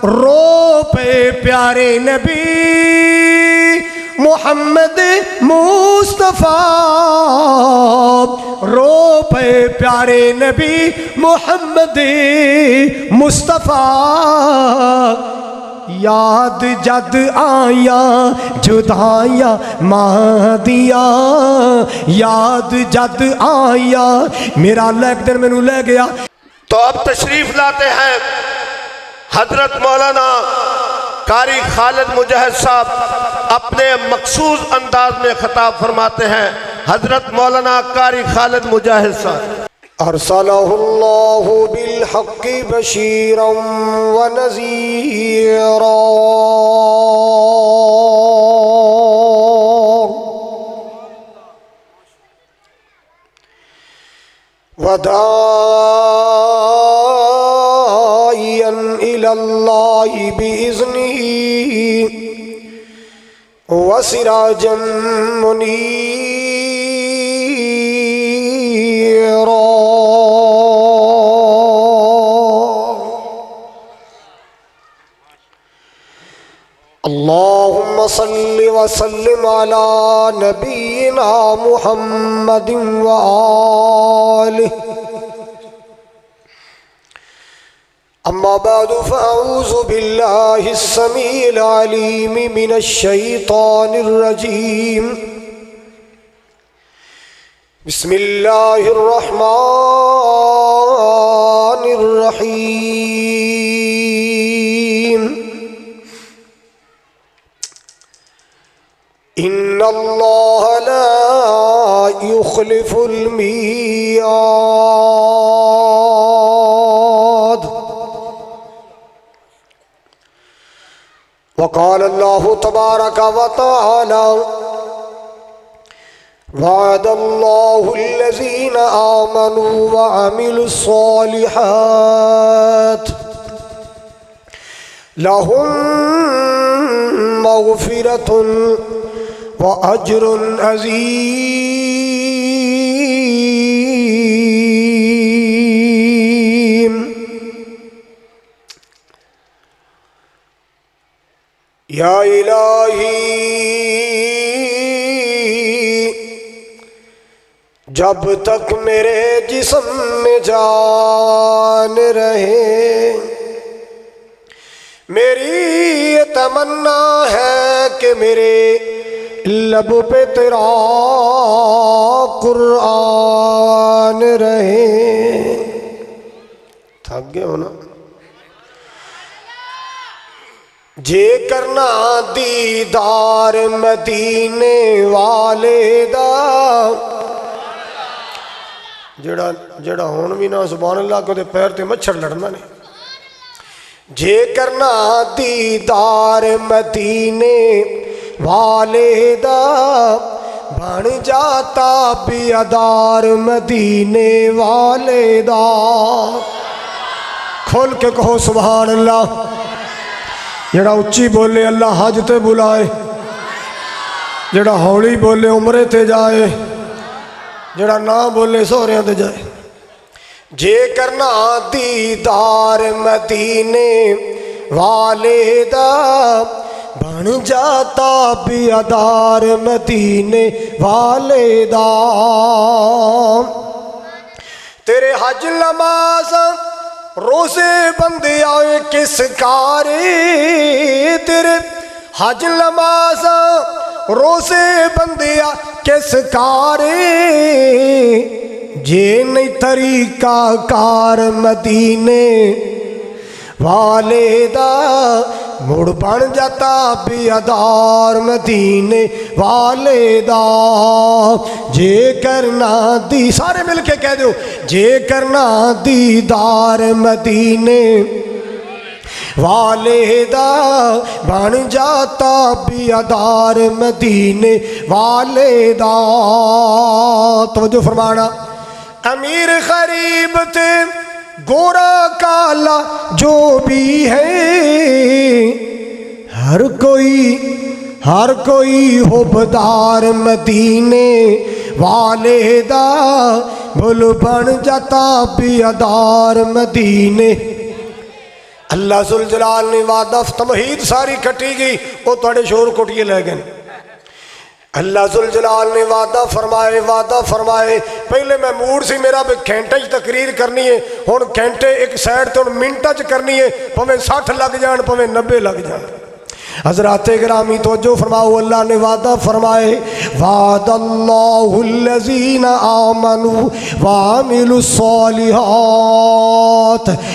رو پہ پیارے نبی محمد مصطفیٰ، رو پہ پیارے نبی محمد مصطفیٰ، یاد جد آیاں جدائیاں مادیاں، یاد جد آیاں میرا اللہ ایک دن میں نو لے گیا۔ تو اب تشریف لاتے ہیں حضرت مولانا قاری خالد مجاہد صاحب، اپنے مخصوص انداز میں خطاب فرماتے ہیں۔ حضرت مولانا قاری خالد مجاہد صاحب۔ ارسلہ اللہ بالحق بشیرا ونذیرا وداعیا الی اللہ بإذنہ وسراجا منیرا۔ اللہم صل وسلم علی نبینا محمد وآلہ۔ اما بعد فاعوذ باللہ السمیع العلیم من الشیطان الرجیم، بسم اللہ الرحمن الرحیم۔ ان اللہ لا یخلف المیعاد۔ وقال اللہ تبارک و تعالی وعد اللہ الذین آمنوا وعملوا الصالحات لهم مغفرۃ وأجر عظیم۔ یا الہی جب تک میرے جسم میں جان رہے، میری یہ تمنا ہے کہ میرے لب پہ تیرا قرآن رہے۔ تھک گئے ہو نا؟ جے کرنا دیدار مدینے والے دا، جڑا ہون بھی نا سبحان اللہ کو دے پیر تے مچھر لڑنا نے۔ جے کرنا دیدار مدینے والے دا، بن جاتا بیادار مدینے والے دا۔ کھول کے کہو سبحان اللہ۔ جڑا اچھی بولے اللہ حج تے بلائے، جڑا ہولی بولے عمرے تے جائے، جڑا نہ بولے سوریاں تے جائے۔ جے کرنا دیدار مدینے والے دا، بن جاتا بیادار مدینے والے دا۔ تیرے حج نماز روزے بندے آئے کس کارے، تیرے حج نماز روزے بندے آئے کس کارے، جے نہیں طریقہ کار مدینے والے دا، مڑ بن جاتا بیادار مدینے والے دا۔ جے کرنا دی، سارے مل کے کہہ دو، جے کرنا دیدار مدینے والے دا، بن جاتا بیادار مدینے والے دا۔ توجہ فرمانا۔ امیر غریب تھے گورا کالا جو بھی ہے، ہر کوئی حبدار مدینے والے دا، بھول بن جاتا بیادار مدینے اللہ ذوالجلال نے وعدہ تمہید ساری کٹی گئی وہ تھوڑے شور کوٹیے لے گئے اللہ ذوالجلال نے وعدہ فرمائے پہلے میں موڈ سی میرا بھی گھنٹے تقریر کرنی ہے ہن گھنٹے ایک سائڈ تے ہن منٹاں چ کرنی ہے پویں 60 لگ جان پویں 90 لگ جان حضرات گرامی توجہ فرماؤ اللہ نے وعدہ فرمائے وعد اللہ الذین آمنوا وعملوا الصالحات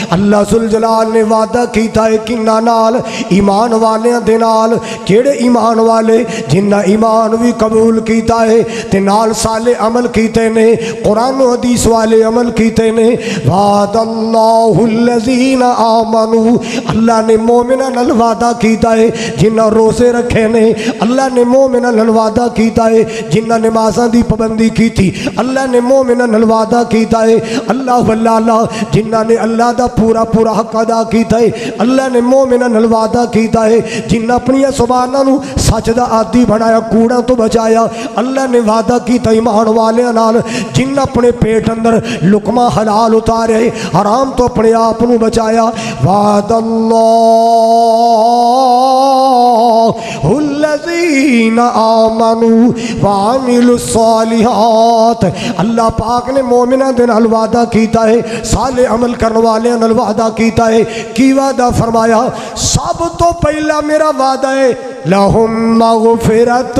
اللہ ذوالجلال نے وعدہ کیتا ہے کنہ نال ایمان والیاں دے نال کیڑے ایمان والے جنہ ایمان بھی قبول کیتا ہے تے نال صالح عمل کیتے نے قرآن و حدیث والے عمل کیتے نے وعد اللہ الذین آمنوا اللہ نے مومنہ نال وعدہ کیتا ہے جنہ روزے رکھے نے اللہ نے مومنہ نال وعدہ کیتا ہے جنہ نمازاں دی پابندی کی تھی اللہ نے مومنہ نال وعدہ کیتا ہے اللہ واللہ جنہ نے اللہ دا پورا حق ادا کیتا ہے اللہ نے مومنہ نال وعدہ کیتا ہے جنہ اپنی زباناں نو سچ دا عادی بنایا کوڑا تو بچایا اللہ نے وعدہ کیتا ایمان والیاں نال جنہ اپنے پیٹ اندر لقمہ حلال اتارے حرام تو اپنے آپ نو بچایا وعد اللہ الذین آمنوا وعملوا الصالحات اللہ پاک نے مومنہ دے نال وعدہ کیتا ہے صالح عمل کرنے والے نال وعدہ کیتا ہے کی وعدہ فرمایا سب تو پہلا میرا وعدہ ہے لہم مغفرۃ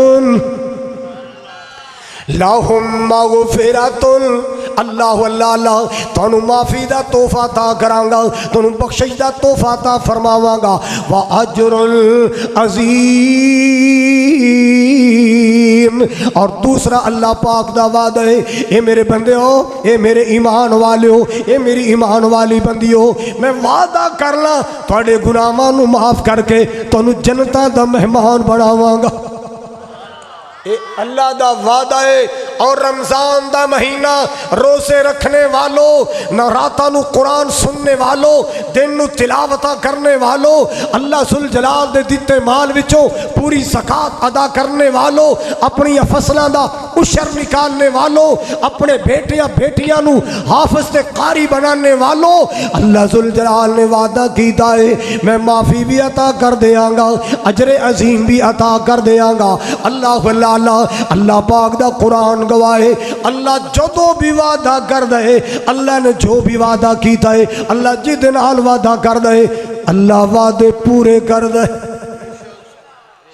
اللہ تانوں معافی دا تحفہ عطا کرانگا تانوں بخشش دا تحفہ عطا فرماواں گا واجر عظیم اور دوسرا اللہ پاک دا وعدہ ہے اے میرے بندے ہو اے میرے ایمان والے ہو اے میری ایمان والی بندی ہو میں وعدہ کرنا تواڈے گناہاں نوں معاف کر کے تانوں جنتاں دا مہمان بناواں گا اے اللہ دا وعدہ ہے اور رمضان دا مہینہ روزے رکھنے والوں نہ راتاں نو قرآن سننے والوں دن نو تلاوتہ کرنے والوں اللہ ذوالجلال دے دیتے مال وچوں پوری زکات ادا کرنے والوں اپنی فصلاں دا عشر نکالنے والوں اپنے بیٹیاں نو حافظ تے قاری بنانے والوں اللہ ذوالجلال نے وعدہ کیتا ہے میں معافی بھی عطا کر دیاں گا اجر عظیم بھی عطا کر دیاں گا اللہ پاک دا قرآن گواہے اللہ جدو بھی وعدہ کر دے اللہ نے جو بھی وعدہ کیتا ہے اللہ جس دن حال وعدہ کر دے اللہ وعدے پورے کر دے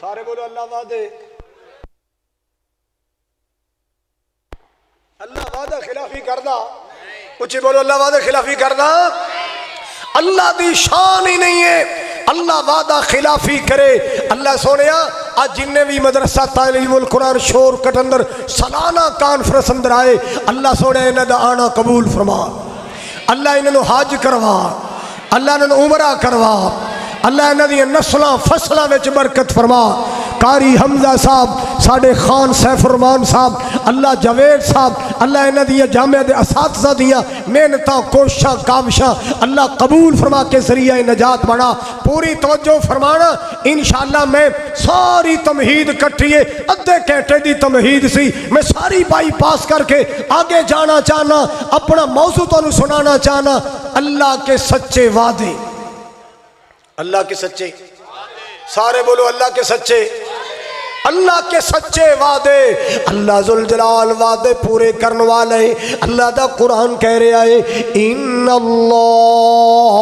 سارے بولو اللہ وعدے اللہ وعدہ خلافی کردہ اچھی بولو اللہ وعدہ خلافی کردہ اللہ دی شان ہی نہیں ہے اللہ وعدہ خلافی کرے اللہ سونیا آج جننے بھی مدرسہ تعلیم القرآن شور کٹ اندر سالانہ کانفرنس اندر آئے اللہ سونے انہیں دا آنا قبول فرما اللہ انہیں حاج کروا اللہ انہیں عمرہ کروا اللہ انہیں دی نسلہ فصلہ وچ برکت فرما قاری حمزہ صاحب ساڑھے خان سیف الرحمان صاحب اللہ جاوید صاحب اللہ انہیں دیا جامعہ دے اساتذہ دیا محنتاں کوششاں کاوشاں اللہ قبول فرما کے ذریعہ نجات بنا پوری توجہ فرمانا انشاءاللہ میں ساری تمہید کٹھیے ادھے گھنٹے دی تمہید سی میں ساری بائی پاس کر کے آگے جانا چاہنا اپنا موضوع تو سنانا چاہنا اللہ کے سچے وعدے اللہ کے سچے سارے بولو اللہ کے سچے وعدے اللہ ذوالجلال وعدے پورے کرنے والے اللہ دا قرآن کہہ رہا ہے ان اللہ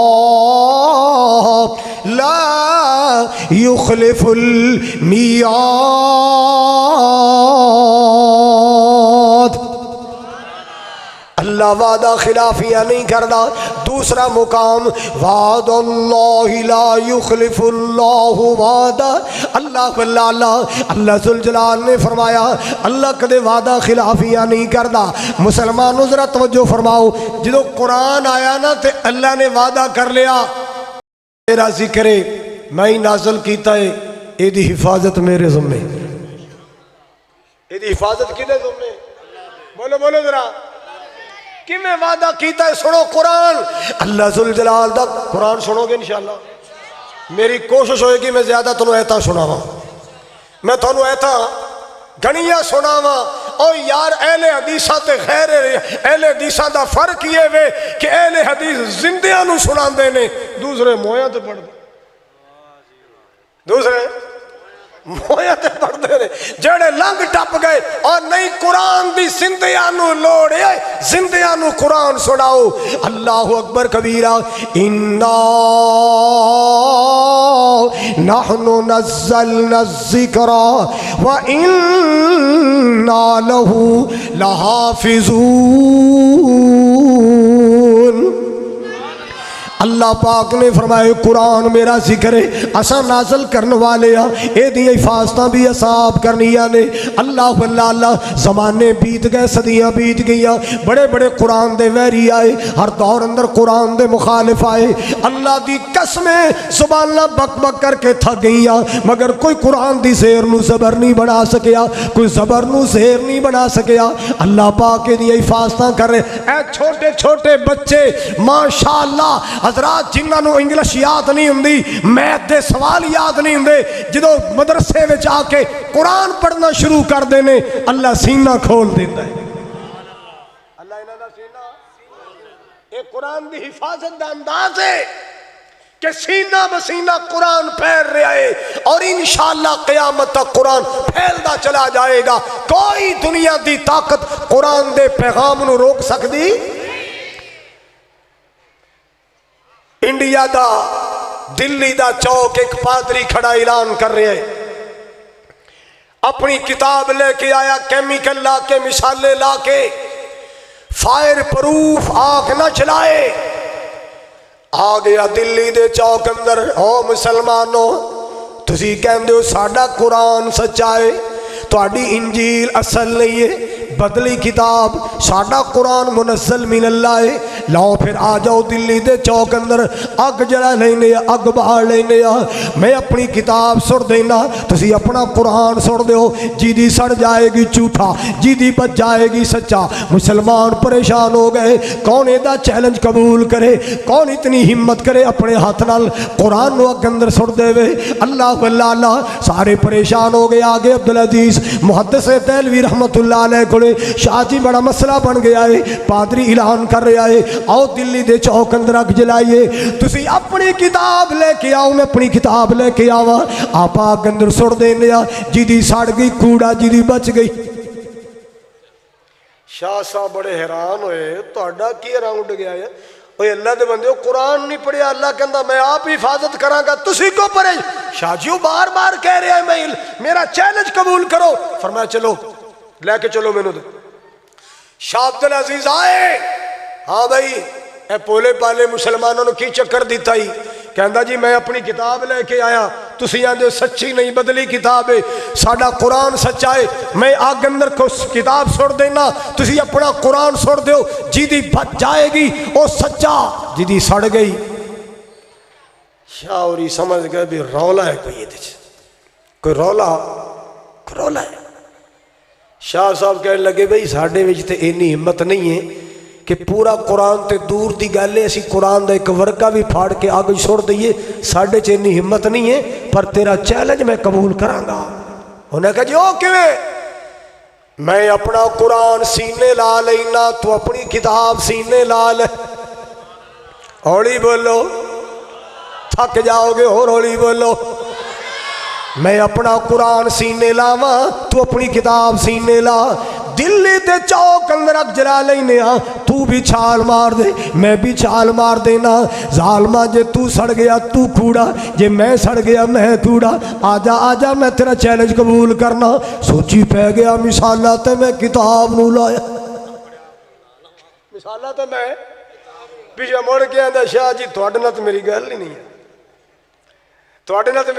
لا یخلف المیعاد اللہ وعدہ خلافیہ نہیں کرنا دوسرا مقام وعد اللہ لا یخلف اللہ وعدہ اللہ ذوالجلال نے فرمایا اللہ کدے وعدہ خلافیہ نہیں کرنا مسلمانوں ذرا توجہ فرماؤ جدو قرآن آیا نا تے اللہ نے وعدہ کر لیا میرا ذکر میں ہی نازل کیتا ہے یہ دی حفاظت میرے ذمے یہ دی حفاظت کدے ذمے بولو ذرا کہ میں وعدہ کیتا ہے سنو قرآن اللہ ذوالجلال دا قرآن سنو گے انشاءاللہ میری کوشش ہوئے گی میں زیادہ تنہوں ایتا سناواں میں تنہوں ایتا گھنیاں سناواں او یار اہل حدیثاں تے غیر اہل حدیثاں دا فرق یہ وے کہ اہل حدیث زندیاں نو سناندے نے، دوسرے مویاں تے پڑھ دے، دوسرے مویاں تے پڑھ دے نے، جڑے لنگ ٹپ گئے اور نہیں قرآن دی زندیاں نو لوڑے، زندیاں نو قرآن سناؤ۔ اللہ اکبر کبیرہ، انا نحن نزلنا الذکر وَإِنَّا لَهُ لَحَافِظُونَ۔ اللہ پاک نے فرمائے قرآن میرا ذکر ہے، اساں نازل کرنے والے ہاں، اے دی حفاظتاں بھی اصحاب کرنیاں نے۔ اللہ اللہ زمانے بیت گئے، صدیاں بیت گئیاں، بڑے بڑے قرآن دے ویری آئے، ہر دور اندر قرآن دے مخالف آئے۔ اللہ دی قسمیں زباناں بک بک کر کے تھک گئیاں، مگر کوئی قرآن دی زیر نو زبر نہیں بنا سکیا، کوئی زبر نو زیر نہیں بنا سکیا۔ اللہ پاک دی حفاظتاں کر رہے، اے چھوٹے چھوٹے بچے ماشاءاللہ حضرات جنہاں نو انگلش یاد نہیں ہوندی، میتھ دے سوال یاد نہیں ہوندے، جدوں مدرسے وچ آ کے قرآن پڑھنا شروع کر دینے، اللہ سینہ کھول دیندا ہے۔ اللہ انہاں دا سینہ، اے قرآن دی حفاظت دا انداز ہے کہ سینہ بسینہ قرآن پھیل رہا ہے، اور انشاءاللہ قیامت تک قرآن پھیلدا چلا جائے گا۔ کوئی دنیا دی طاقت قرآن دے پیغام نو روک سکدی؟ انڈیا دا دلی دا چوک ایک پادری کھڑا اعلان کر رہے ہیں، اپنی کتاب لے کے آیا، کیمیکل لا کے، مصالحے لا کے، فائر پروف آگ نہ چلائے، آ گیا دلی دے چوک اندر۔ او مسلمانوں، تسی کہندے ہو ساڈا قرآن سچا ہے، تہاڈی انجیل اصل نہیں ہے، بدلی کتاب، ساڈا قرآن منزل من اللہ ہے، لاؤ پھر آ جاؤ دلی دے چوک اندر، اگ جلا لینے، اگ بہار لینے، میں اپنی کتاب سڑ دینا، تسی اپنا قرآن سڑ دیو، جی دی سڑ جائے گی جھوٹا، جی دی بچ جائے گی سچا۔ مسلمان پریشان ہو گئے، کون ایدہ چیلنج قبول کرے، کون اتنی ہمت کرے اپنے ہاتھ نال قرآن نو اگ اندر سڑ دے وے۔ اللہ واللہ اللہ، سارے پریشان ہو گئے۔ آگے عبدالعزیز محدث دہلوی رحمت اللہ علیہ کو شاہ جی بڑا مسئلہ بن گیا ہے، پادری اعلان کر رہا ہے، آؤ دلی دے چوک اندر اگ جلائیے، تسی اپنی کتاب لے کے آؤ، میں اپنی کتاب لے کے آواں، آپ آگ اندر سڑ دینا، جی دی سڑ گئی کوڑا، جی دی بچ گئی۔ شاہ صاحب بڑے حیران ہوئے، تہاڈا کی راؤنڈ گیا ہے؟ اوے اللہ دے بندے قرآن نہیں پڑھیا، اللہ کہندا میں آپ حفاظت کراں گا، تسی کیوں پڑھے؟ شاہ جی بار بار کہہ رہا ہے میں میرا چیلنج قبول کرو۔ فرمایا چلو لے کے چلو مینوں دے۔ شاہ عبدالعزیز آئے، ہاں بھائی اے پولے پالے مسلمانوں نے کی چکر دیتا ہی، کہندا جی میں اپنی کتاب لے کے آیا، تسی آندے سچی نہیں بدلی کتاب ہے، ساڈا قرآن سچا ہے، میں آگ اندر کو کتاب سڑ دینا، تسی اپنا قرآن سڑ دیو، جی دی بچ جائے گی او سچا، جی دی سڑ گئی۔ شاہ اوری سمجھ گئے بھی رولا ہے کوئی، کوئی رولا ہے۔ شاہ صاحب کہنے لگے بھئی ساڑھے وچ تے اینی ہمت نہیں ہے کہ پورا قرآن تے دور دی گالے اسی قرآن دا ایک ورقہ بھی پھاڑ کے آگے چھوڑ دئیے، ساڑھے چ اینی ہمت نہیں ہے، پر تیرا چیلنج میں قبول کراں گا۔ انہوں نے کہا جی او کیویں؟ میں اپنا قرآن سینے لا لینا، تو اپنی کتاب سینے لا لے۔ ہولی بولو، تھک جاؤ گے، اور ہولی بولو۔ میں اپنا قرآن سینے لاواں، تو اپنی کتاب سینے لا۔ دلی دے چوک اندر اگ جلا لینے، تو بھی چھال مار دے، میں بھی چھال مار دینا۔ ظالمہ جے تو سڑ گیا تو کوڑا، جے میں سڑ گیا میں کوڑا، آجا آجا میں تیرا چیلنج قبول کرنا۔ سوچی پہ گیا مثالہ تے میں کتاب نو لایا، مثالہ تے میں پیچھے مڑ کے آندہ شاہ جی تواڈے نال تے میری گل ہی نہیں ہے، تواڈے نال تے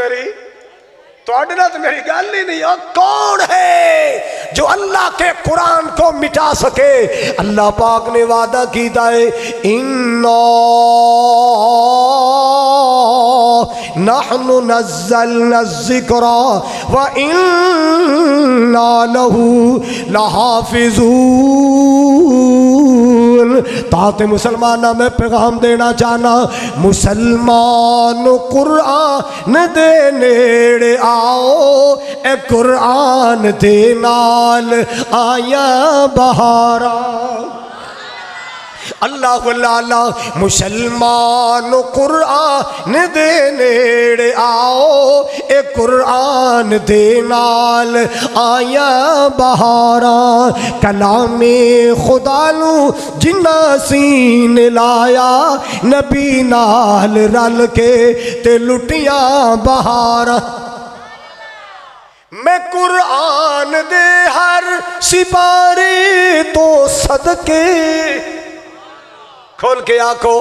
میری گل ہی نہیں ہے۔ کون ہے جو اللہ کے قرآن کو مٹا سکے؟ اللہ پاک نے وعدہ کیتا ہے، اِنَّا نَحْنُ نَزَّلْنَا الذِّكْرَ وَإِنَّا لَهُ لَحَافِظُونَ۔ تاتے مسلمانہ میں پیغام دینا چاہنا مسلمان قرآن دے نیڑے آؤ اے قرآن دے نال آیا بہارا اللہ اللہ مسلمان قرآن دے نیڑے آؤ اے قرآن دے نال آیا بہاراں کلام خدا نو جنہ سین لایا نبی نال رل کے تے لٹیاں بہاراں میں قرآن دے ہر سپارے تو صدقے کھول کے آنکھو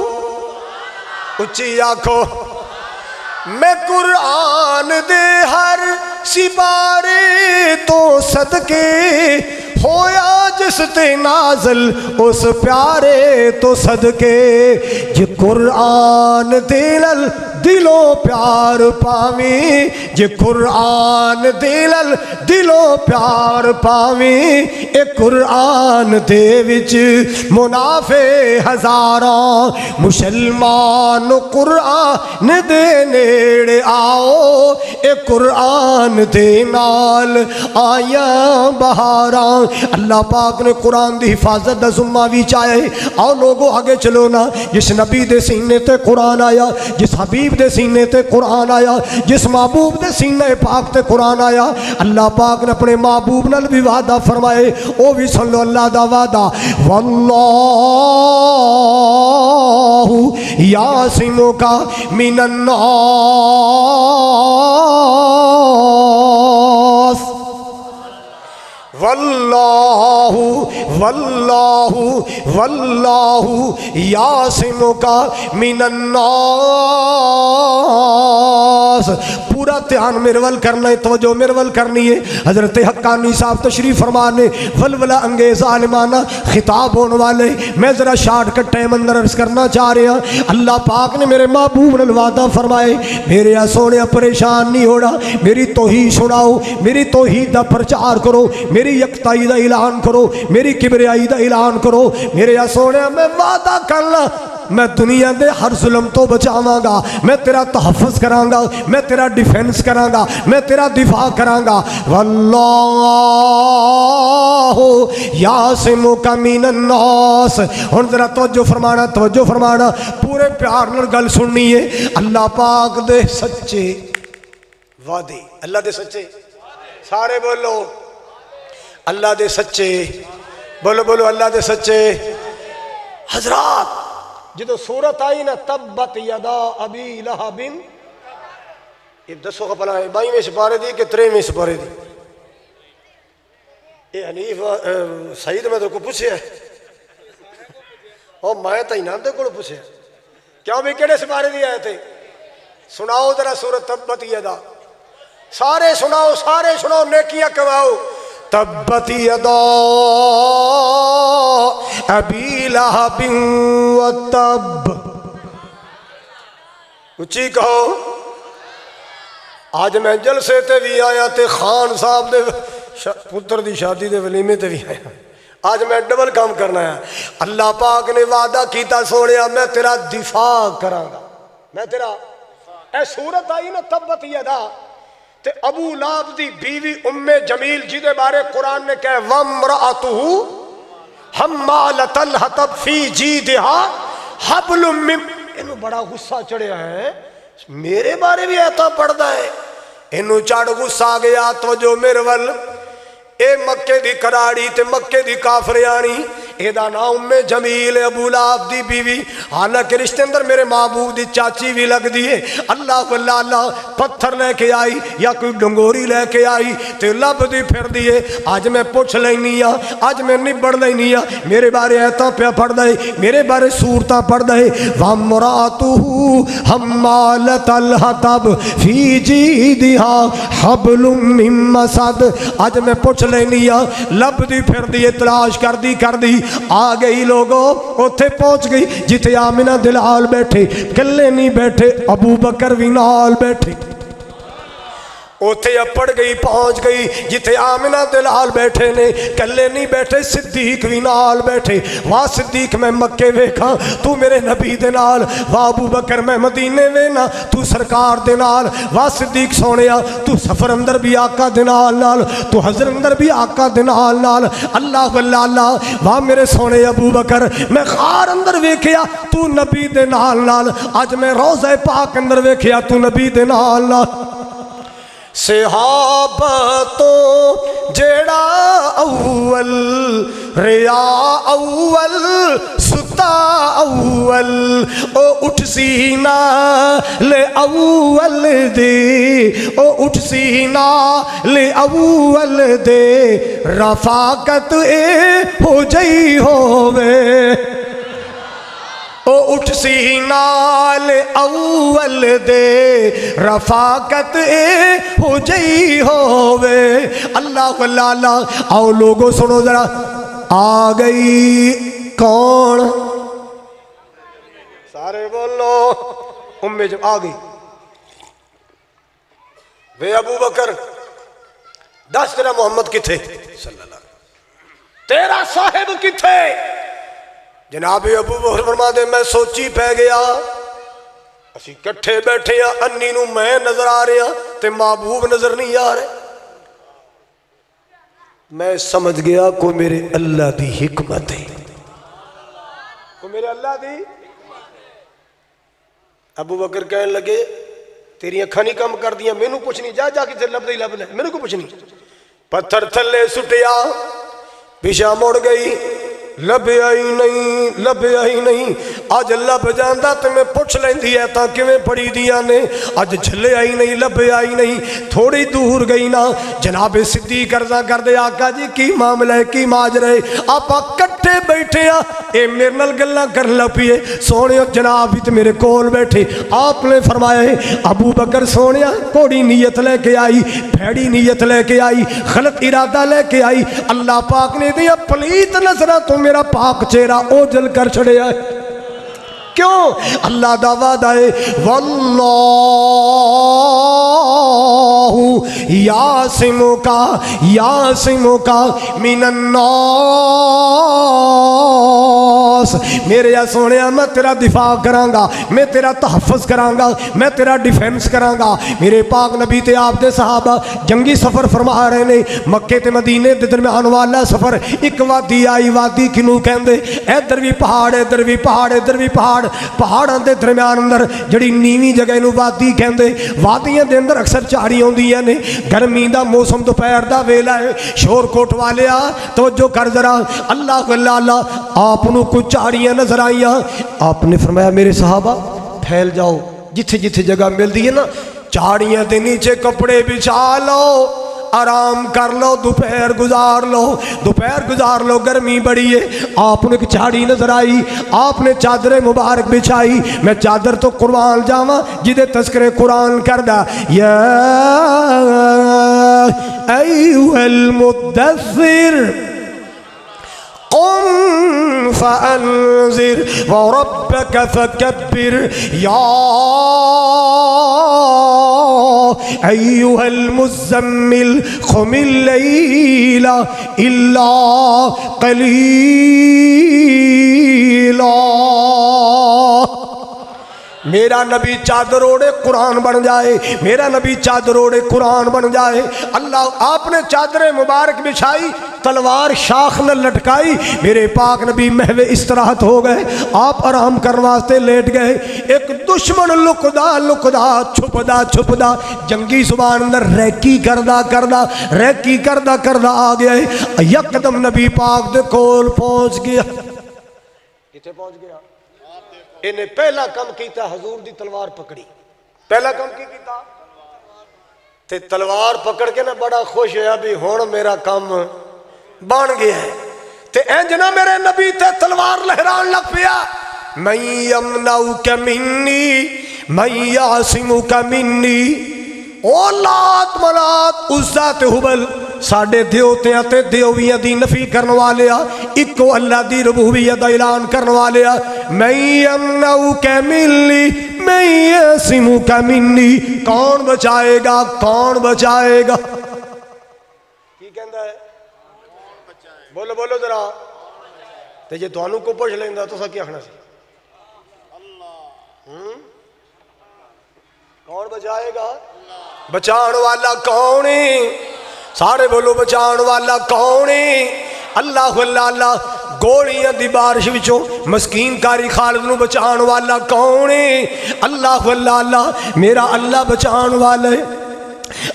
اچھی آنکھو میں قرآن دے ہر سپارے تو صدقے ہویا جس تے نازل اس پیارے تو صدقے یہ قرآن دلل دلوں پیار پاویں یہ قرآن دلل دلوں پیار پاویں اے قرآن دے وچ منافع ہزاراں مسلمان قرآن دے نیڑے آؤ اے قرآن دے نال آیا بہاراں اللہ پاک نے قرآن دی حفاظت دا ذمہ بھی چاہے آؤ لوگوں آگے چلو نا جس نبی دے سینے تے قرآن آیا جس حبیب دے سینے تے قرآن آیا جس محبوب دے سینے پاک تے قرآن آیا اللہ پاک نے اپنے محبوب نال بھی وعدہ فرمائے او بھی سن لو اللہ دا وعدہ واللہ یعصمک من الناس واللہ واللہ واللہ یعصمک من الناس پورا دھیان میرول کرنا ہے توجہ میرول کرنی ہے حضرت حقانی صاحب تشریف فرمانے ولولہ انگیز عالمانہ خطاب ہونے والے میں ذرا شارٹ کٹ ٹائم اندر عرض کرنا چاہ رہا اللہ پاک نے میرے محبوب نے وعدہ فرمائے میرے سونے پریشان نہیں ہونا میری توحید سناؤ میری توحید دا پرچار کرو میری یکتائی دا اعلان کرو میری کبریائی دا اعلان کرو میرے سونے میں وعدہ کرنا میں دنیا دے ہر ظلم تو بچاواں گا میں تیرا تحفظ کراں گا میں تیرا ڈیفینس کراں گا میں تیرا دفاع کراں گا واللہ یعصمک من الناس ہن ذرا توجہ فرمانا پورے پیار نال گل سننی ہے اللہ پاک دے سچے وعدے اللہ دے سچے سارے بولو اللہ دے سچے بولو اللہ دے سچے حضرات جدو صورت آئی نا تبت یدا ابی لہب یہ دسو کا پلا ہے 22ویں سپارے دی کہ 23ویں سپارے دی اے حنیف سعید میں تو کو پوچھے ہے اور میں تو انہاں دے کو پوچھے کیوں بھی کیڑے سپارے دی آئے تھے سناؤ ذرا سورت تبت یدا سارے سناؤ نیکیاں کماؤ تبت یدا ابی لہب وتب اچھی کہو آج میں جلسے تے بھی آیا تے خان صاحب دے پتر دی شادی دے ولیمے تے بھی آیا آج میں ڈبل کام کرنا ہے اللہ پاک نے وعدہ کیتا سونیا میں تیرا دفاع کراں گا میں تیرا اے صورت آئی نا تبت یدا تے ابو لہب دی بیوی ام جمیل جی دے بارے قرآن نے کہے وامرأتہ حمالۃ الحطب فی جیدہا حبل من انہوں بڑا غصہ چڑھیا ہے میرے بارے بھی ایتا پڑھدا ہے انہوں چڑھ غصہ گیا تو جو میرے ول اے مکے دی کراڑی تے مکے دی کافریانی اے دا نام ام جمیل ابو لہب دی بیوی حالانکہ رشتے اندر میرے محبوب دی چاچی بھی لگ دی ہے اللہ پتھر لے کے آئی یا کوئی ڈنگوری لے کے آئی تے لب دی پھر دیئے آج میں پوچھ لینی آج میں نبڑ لینی میرے بارے ایتا پہ پڑھ دے میرے بارے صورتہ پڑھ دے وَامْرَأَتُهُ حَمَّالَةَ الْحَطَبِ فِي جِيدِهَا حَبْلٌ مِّن مَّسَدٍ آج میں پوچھ لینی لب دی پھر دیئے تلاش کر دی آ گئی لوگوں اتھے پہنچ گئی جتے آمنہ دلال بیٹھے کلے نہیں بیٹھے ابو بکر بھی نال بیٹھے اوتھے اپڑ گئی پہنچ گئی جتھے آمنہ دے لال بیٹھے نے، کلے نہیں بیٹھے، صدیق بھی نال بیٹھے۔ واہ صدیق میں مکے ویکھاں تو میرے نبی دے نال، واہ ابو بکر میں مدینے وینا تو سرکار دے نال، واہ صدیق سونیا تو سفر اندر بھی آقا دے نال نال، تو حضر اندر بھی آقا دے نال نال، اللہ اللہ اللہ، واہ میرے سونے ابو بکر میں غار اندر ویکھیا تو نبی دے نال نال، اج میں روضہ پاک اندر ویکھیا تو نبی دے نال نال۔ صحابہ تو جیڑا اول ریا اول ستا اول او اٹھ سینا لے اول دے، او اٹھ سینا لے اول دے، رفاقت اے ہو جئی ہووے، او اٹھ سینال اول دے، رفاقت اے ہو جئی ہووے، اللہ اللہ اللہ۔ آؤ لوگوں سنو ذرا، آ گئی کون؟ سارے بولو، جب آ گئی وے ابو بکر دس تیرا محمد کتھے صلی اللہ علیہ وسلم، تیرا صاحب کتھے؟ جناب ابو بکر فرما دے میں سوچی پہ گیا، اسی کٹھے بیٹھے ہیں، انی نو میں نظر آ رہے ہیں تے محبوب نظر نہیں آ رہے، میں سمجھ گیا کوئی میرے اللہ دی حکمت ہے، کوئی میرے اللہ دی۔ ابو بکر کہنے لگے تیری اکھاں نہیں کم کر دیا، مینوں کچھ نہیں، جا کے لب دے لب لے، مینوں کو کچھ نہیں۔ پتھر تھلے سٹیا، پیچھے مڑ گئی، لب آئی نہیں، لب آئی نہیں، آج لب جاندہ تے میں پوچھ لیندی ہے تا کیویں پڑی دیا نے، آج جھلے آئی نہیں، لب آئی نہیں، تھوڑی دور گئی نا، جناب صدیق عرضہ کر دے آقا جی کی معاملہ ہے کی ماجرا ہے، آپا کٹھے بیٹھے ہیں، اے میرے نال گلاں کر لپیے، سونے جناب بھی تے میرے کول بیٹھے، آپ نے فرمایا ہے ابو بکر سونیا کوڑی نیت لے کے آئی، بھیڑی نیت لے کے آئی، غلط ارادہ لے کے آئی، اللہ پاک نے دیا پلیت نظرہ تو میرا پاک چہرہ اوجل کر چھڑے آئے، کیوں؟ اللہ دا وعدہ ہے واللہ یعصمک من الناس، میرے یا سونیا میں تیرا دفاع کرانگا، میں تیرا تحفظ کرانگا، میں تیرا ڈیفینس کرانگا۔ میرے پاک نبی تے آپ دے صحابہ جنگی سفر فرما رہے نے، مکے تے مدینے دے درمیان والا سفر، ایک وادی آئی، وادی کنو کہندے، ادھر بھی پہاڑ ادھر بھی پہاڑ ادھر بھی پہاڑ، پہاڑاں دے درمیان اندر جڑی نیویں جگہ نو وادی کہندے، وادیاں دے اندر اکثر چاڑی ہوندیاں نے، گرمی دا موسم دوپہر دا ویلا ہے، شور کوٹ والیا توجہ کر ذرا، اللہ اللہ اللہ، آپ نو کچھ چاڑیاں نظر آئیاں، آپ نے فرمایا میرے صحابہ پھیل جاؤ، جتھے جتھے جگہ مل دی ہے نا چاڑیاں دے نیچے کپڑے بچھا لو، آرام کر لو، دوپہر گزار لو، دوپہر گزار لو، گرمی بڑی ہے۔ آپ نے ایک چاڑی نظر آئی، آپ نے چادر مبارک بچھائی، میں چادر تو قرآن جاواں جدے تذکرے قرآن کردہ، یا ایوہ المدثر قم فانذر وربك فكبر یا ایوہ المزمل قم اللیل الا قلیلا۔ میرا نبی چادر اوڑے قرآن بن جائے، میرا نبی چادر اوڑے قرآن بن جائے۔ اللہ آپ نے چادر مبارک بچھائی، تلوار شاخ نہ لٹکائی، میرے پاک نبی محو استراحت ہو گئے، آپ آرام کرنے واسطے لیٹ گئے۔ ایک دشمن لکدا لکدا چھپدا چھپدا جنگی زبان اندر ریکی کردہ کردہ آ گیا، یکدم نبی پاک دے کول پہنچ گیا۔ کتے پہنچ گیا؟ انہیں پہلا کم کیتا حضور دی تلوار پکڑی، پہلا کم کی کیتا تے تلوار پکڑ کے نا بڑا خوش ہویا بھی ہون میرا کم بان گیا ہے، تے انجنا میرے نبی تے تلوار لہران لگ پیا، من یمنعک منی من یعصمک منی، او لات منات عزا تے حبل ساڑھے دیوتیاں تے دیویاں دی نفی کرنے والیا، اکو اللہ دی ربوبیت دا اعلان کرنے والیا، من یمنعک منی میں یعصمک منی، کون بچائے گا، کون بچائے گا؟ کی کہندا ہے؟ بولو بولو ذرا، تے جے تانوں کو پوچھ لیندا تو کی آکھنا سی؟ کون بچائے گا؟ بچان والا کون ہے؟ سارے بولو بچان والا کون ہے؟ اللہ اللہ اللہ۔ گولیاں دی بارش وچوں مسکین کاری خالد نو بچان والا کون ہے؟ اللہ اللہ اللہ۔ میرا اللہ بچان والا ہے۔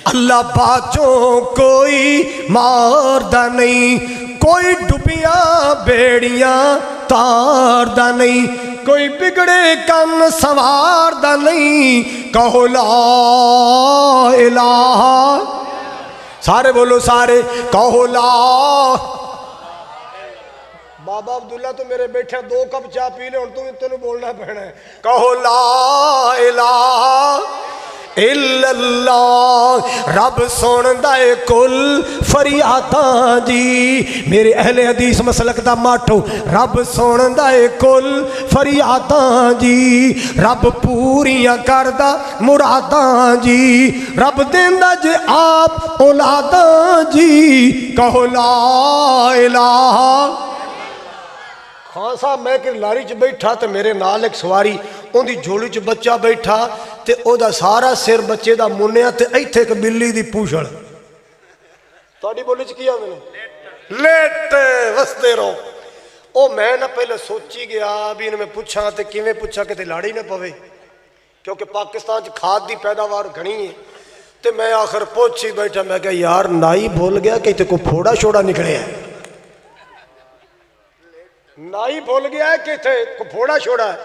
اللہ باچوں کوئی ماردہ نہیں، کوئی ڈبیاں بیڑیاں تاردہ نہیں، کوئی بگڑے کن سواردہ نہیں، کہو لا الہ، سارے بولو سارے، کہو لا۔ بابا عبداللہ تو میرے بیٹھے 2 کپ چاہ پی لے، اور تمہیں بولنا پڑنا ہے، کہو لا الہ الا اللہ۔ رب سوندہ کل فریاداں جی، میرے اہل حدیث مسلک دا ماٹھو، رب سوندہ کل فریاداں جی، رب پوریاں کردہ مراداں جی، رب دیندہ جے آپ اولاداں جی، کہو لا الہ۔ خان صاحب میں کہ لاری چ بیٹھا تے میرے نال ایک سواری ان دی جھولی چ بچہ بیٹھا تے او دا سارا سر بچے دا منیا تے ایتھے ایک بلی دی پوچھڑ، تہاڈی بولی چ کیا میں نے لیٹ وستے رہو۔ او میں نہ پہلے سوچی گیا بھی ان میں پوچھا تے کیویں پوچھا کہ تے لاڑی نہ پوے، کیونکہ پاکستان چ کھاد دی پیداوار گھنی ہے۔ تے میں آخر پوچھی بیٹھا، میں کہا یار نائی بھول گیا کہ تے کو پھوڑا شوڑا نکلے ہے، نائی بھول گیا ہے کہ تھے کو پھوڑا چھوڑا ہے۔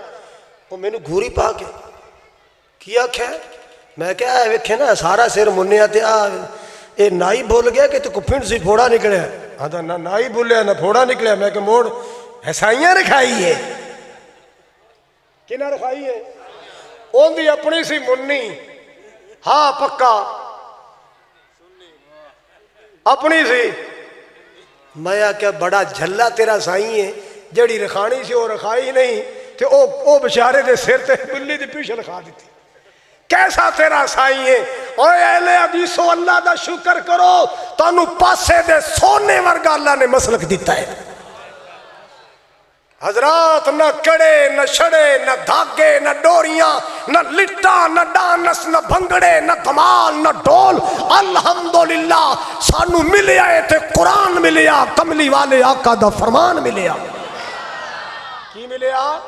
وہ میں نے گھوری پا کے کیا کھے، میں کہا ہے ویکھے نا سارا سیر منیا تے اے نائی بھول گیا کہ تو کو پھنڈ سی پھوڑا نکلے ہے۔ آدھا نہ نائی بھولیا نہ پھوڑا نکلے۔ میں کہ موڑ ایسائیاں رکھائی ہے، کنہ رکھائی ہے؟ اون دی اپنی سی منی، ہاں پکا اپنی سی۔ میں کیا بڑا جھلا تیرا سائیں ہے، جڑی رکھانی سی وہ رکھائی نہیں تے او بچارے دے سر تے بلی دی پیچھے لکھا دیتی۔ کیسا تیرا سائیں ہے؟ اوے اہل حدیثو اللہ دا شکر کرو، تانوں پاسے دے سونے ورگا اللہ نے مسلک دیتا ہے۔ حضرات نہ کڑے نہ شڑے نہ دھاگے نہ ڈوریاں نہ لٹا نہ ڈانس نہ بھنگڑے نہ دھمال نہ ڈول، الحمدللہ سانو ملیا ہے تے قرآن ملیا، کملی والے آقا دا فرمان ملیا۔ کی ملیا؟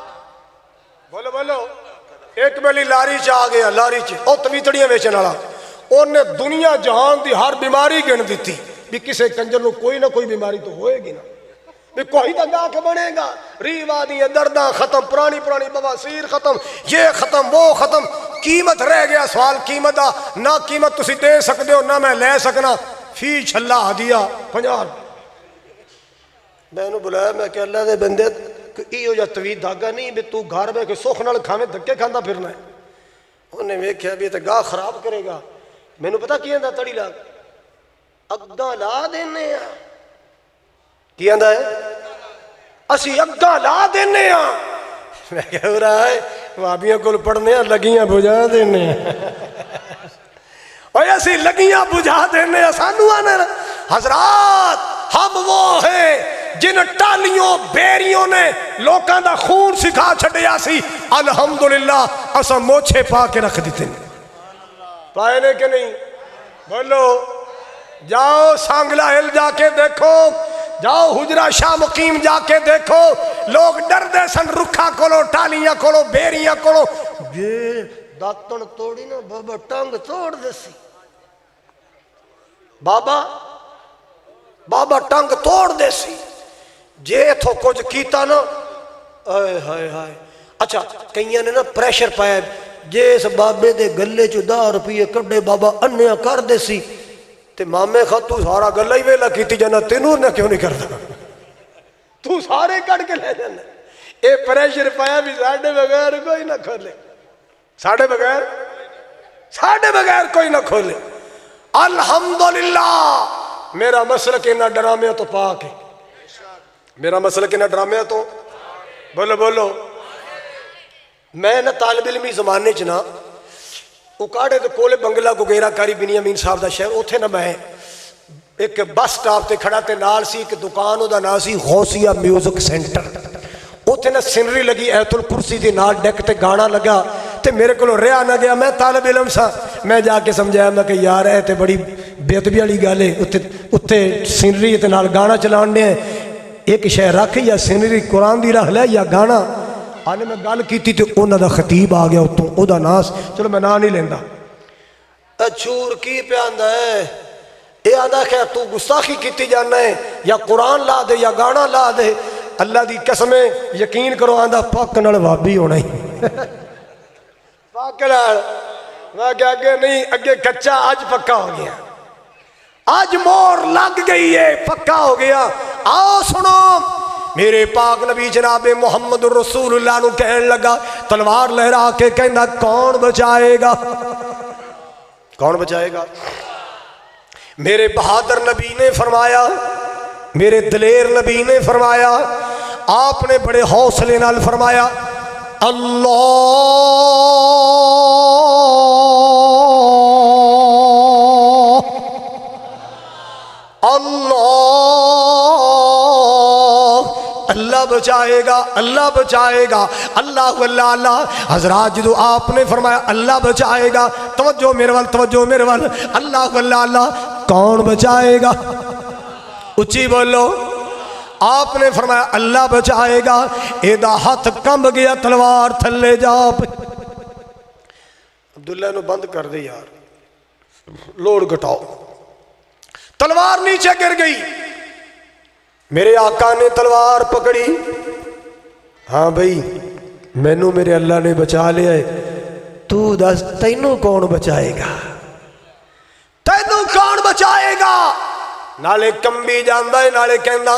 بولو بولو۔ ایک میلی لاری چ آ گیا، لاری چ او تویتڑیاں ویچن والا، انہیں دنیا جہان دی ہر بیماری گن دیتی بھی کسے کنجر نو کوئی نہ کوئی بیماری تو ہوئے گی نا، بھی کوئی دنگا کے بنے گا، ریوا دیاں درداں ختم، پرانی پرانی بواسیر ختم، یہ ختم وہ ختم۔ قیمت رہ گیا، سوال قیمت دا، نہ قیمت تسی دے سکتے ہو نہ میں لے سکنا، فی چھلا ہدیہ 50۔ میں انہوں بلایا، میں کہ اللہ دے بندے ایو جا طویل دھاگا نہیں بھی تو گھر میں کہ سوکھ نال کھاویں دھکے کھاندا پھرنا ہے۔ انہیں ویکھیا بھی تے گاہ خراب کرے گا۔ میں نے پتا کی آندا تڑی لا اگاں لا دینے ہاں، کی آندا ہے؟ اسی اگاں لا دینے ہاں۔ میں کہہ رہا ہے وابیاں کول پڑھنے ہاں لگیاں بجھا دینے ہاں، اور اسی لگیاں بجھا دینے ہاں۔ سانو آنے حضرات ہم وہ ہیں جن ٹالیوں بیریوں نے لوکاں دا خون سکھا چھڑیا سی، الحمدللہ اسا موچھے پا کے رکھ دیتے ہیں۔ پائے نے کہ نہیں؟ بولو۔ جاؤ سانگلہ ہل جا کے دیکھو، جاؤ حجرہ شاہ مقیم جا کے دیکھو، لوگ ڈر دے سن رکھا کولو، ٹالیاں کولو، بیریاں کولو، یہ داتن توڑی نا بابا ٹانگ توڑ دے سی، بابا ٹانگ توڑ دے سی جے تھو کچھ کیتا نا۔ آئے ہائے ہائے۔ اچھا کئیاں نے نا پریشر پایا، جے اس بابے دے گلے چو 10 روپیے کڈے بابا انیا کر دے سی تے مامے خواہ تو سارا گلہ ہی ویلا کیتی جانا، تینوں نہ کیوں نہیں کرتا، تو سارے کٹ کے لے جانا۔ اے پریشر پایا بھی ساڑھے بغیر کوئی نہ کھولے، ساڑھے بغیر کوئی نہ کھولے۔ الحمدللہ میرا مسلک انہا ڈرامے تو پاک ہے، میرا مسلک انہا ڈرامے تو بولو بولو۔ میں نہ طالب علمی زمانے چ نا اکاڑے دے کولے بنگلہ گگیرا کاری بنیامین صاحب دا شہر، اتھے نہ میں ایک بس سٹاپ تے کھڑا تے نال سی ایک دکان دا نام سی غوثیہ میوزک سینٹر، اتھے نہ سنری لگی ایت الکرسی دی نال ڈیک تے گانا لگا تے میرے کو رہا نہ گیا، میں طالب علم سا، میں جا کے سمجھایا میں کہ یار اے تے بڑی بے ادبی والی گل ہے، اتھے سنری تے نال گانا چلان دے ایک شے رکھ یا سنری قرآن دی رکھ لے یا گانا آنے میں گل کیتی تے انہاں دا خطیب آ گیا اتوں او دا ناس چلو میں نام نہیں لیندا چھور کی پہ آندا ہے اے آندا کہ تو گستاخی کیتی جانا ہے یا قرآن لا دے یا گانا لا دے، اللہ دی قسم یقین کرو آندا پاک نال وابی ہونا ہی پاک نال، میں کہ اگے نہیں اگے کچا آج پکا ہو گیا، آج مور لگ گئی ہے پکا ہو گیا۔ آؤ سنو میرے پاک نبی جناب محمد رسول اللہ نو کہن لگا تلوار لہرا کے کہنا کون بچائے گا، کون بچائے گا؟ میرے بہادر نبی نے فرمایا، میرے دلیر نبی نے فرمایا، آپ نے بڑے حوصلے نال فرمایا اللہ اللہ اللہ بچائے گا، اللہ بچائے گا، اللہ اللہ اللہ۔ حضرات جدو آپ نے فرمایا اللہ بچائے گا، توجہ میرے وال، توجہ میرے وال، اللہ اللہ اللہ، کون بچائے گا؟ اچھی بولو۔ آپ نے فرمایا اللہ بچائے گا، ایدہ ہاتھ کمب گیا تلوار تھلے جا پہ۔ عبداللہ نو بند کر دے یار، لوڑ گٹاؤ، تلوار نیچے گر گئی، میرے آقا نے تلوار پکڑی، ہاں بھئی مینوں میرے اللہ نے بچا لیا ہے، تو دس تینوں کون بچائے گا، تینوں کون بچائے گا؟ نالے کمبی جاندہ ہے، نالے کہندہ